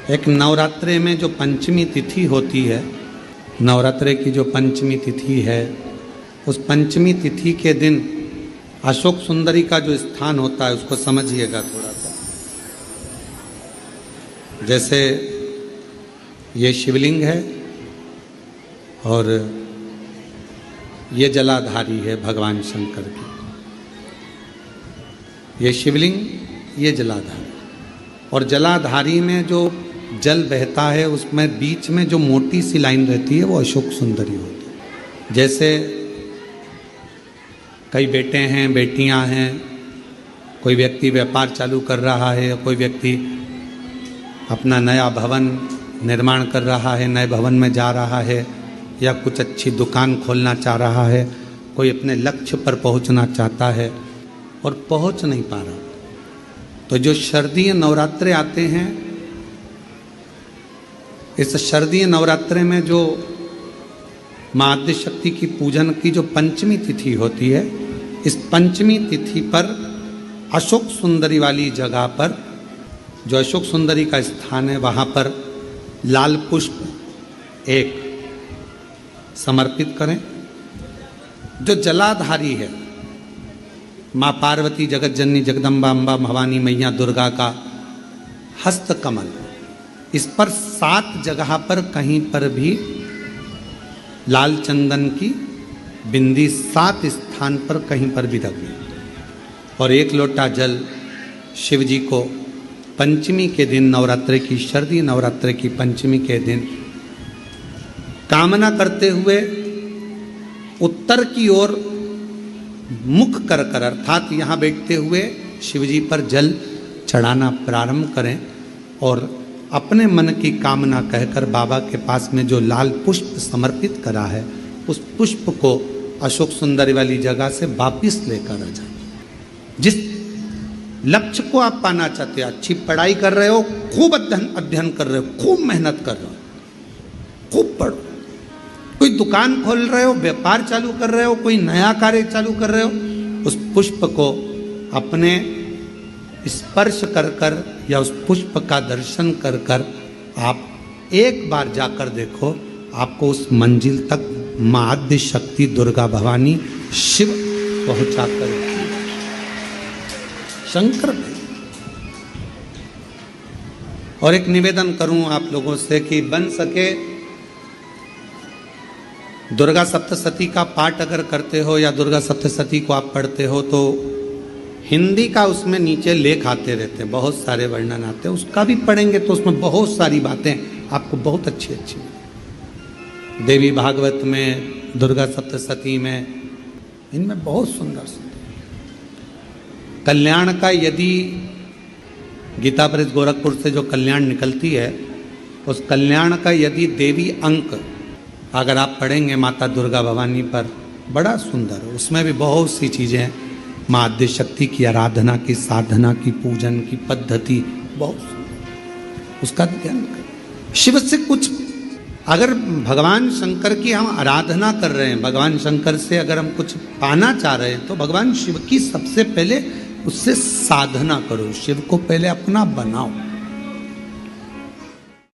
एक नवरात्रे में जो पंचमी तिथि होती है, नवरात्रे की जो पंचमी तिथि है, उस पंचमी तिथि के दिन अशोक सुंदरी का जो स्थान होता है उसको समझिएगा थोड़ा सा। जैसे ये शिवलिंग है और ये जलाधारी है भगवान शंकर की। ये शिवलिंग, ये जलाधारी, और जलाधारी में जो जल बहता है उसमें बीच में जो मोटी सी लाइन रहती है वो अशोक सुंदरी होती है। जैसे कई बेटे हैं, बेटियां हैं, कोई व्यक्ति व्यापार चालू कर रहा है, कोई व्यक्ति अपना नया भवन निर्माण कर रहा है, नए भवन में जा रहा है, या कुछ अच्छी दुकान खोलना चाह रहा है, कोई अपने लक्ष्य पर पहुंचना चाहता है और पहुंच नहीं पा रहा, तो जो शारदीय नवरात्रे आते हैं, इस शारदीय नवरात्रे में जो माँ आद्यशक्ति की पूजन की जो पंचमी तिथि होती है, इस पंचमी तिथि पर अशोक सुंदरी वाली जगह पर, जो अशोक सुंदरी का स्थान है, वहाँ पर लाल पुष्प एक समर्पित करें। जो जलाधारी है, माँ पार्वती, जगत जननी, जगदम्बा, अम्बा, भवानी मैया दुर्गा का हस्त कमल, इस पर 7 जगह पर कहीं पर भी लाल चंदन की बिंदी 7 स्थान पर कहीं पर भी रख दी, और 1 लोटा जल शिव जी को पंचमी के दिन, नवरात्रे की, शारदीय नवरात्रे की पंचमी के दिन कामना करते हुए उत्तर की ओर मुख कर कर, अर्थात यहाँ बैठते हुए शिव जी पर जल चढ़ाना प्रारंभ करें और अपने मन की कामना कहकर बाबा के पास में जो लाल पुष्प समर्पित करा है, उस पुष्प को अशोक सुंदरी वाली जगह से वापिस लेकर आ जाए। जिस लक्ष्य को आप पाना चाहते हो, अच्छी पढ़ाई कर रहे हो, खूब अध्ययन कर रहे हो, खूब मेहनत कर रहे हो, खूब पढ़ो, कोई दुकान खोल रहे हो, व्यापार चालू कर रहे हो, कोई नया कार्य चालू कर रहे हो, उस पुष्प को अपने स्पर्श कर कर या उस पुष्प का दर्शन कर कर आप एक बार जाकर देखो, आपको उस मंजिल तक माँ आद्यशक्ति दुर्गा भवानी शिव पहुंचा कर शंकर। और एक निवेदन करूं आप लोगों से कि बन सके दुर्गा सप्तशती का पाठ अगर करते हो या दुर्गा सप्तशती को आप पढ़ते हो तो हिंदी का उसमें नीचे लेख आते रहते हैं, बहुत सारे वर्णन आते हैं, उसका भी पढ़ेंगे तो उसमें बहुत सारी बातें आपको बहुत अच्छी अच्छी, देवी भागवत में, दुर्गा सप्तशती में, इनमें बहुत सुंदर सुंदर कल्याण का, यदि गीता प्रेस गोरखपुर से जो कल्याण निकलती है, उस कल्याण का यदि देवी अंक अगर आप पढ़ेंगे माता दुर्गा भवानी पर, बड़ा सुंदर है, उसमें भी बहुत सी चीज़ें हैं, माँ आद्यशक्ति की आराधना की, साधना की, पूजन की पद्धति बहुत सुंदर, उसका ध्यान करें। शिव से कुछ, अगर भगवान शंकर की हम आराधना कर रहे हैं, भगवान शंकर से अगर हम कुछ पाना चाह रहे हैं, तो भगवान शिव की सबसे पहले उससे साधना करो, शिव को पहले अपना बनाओ।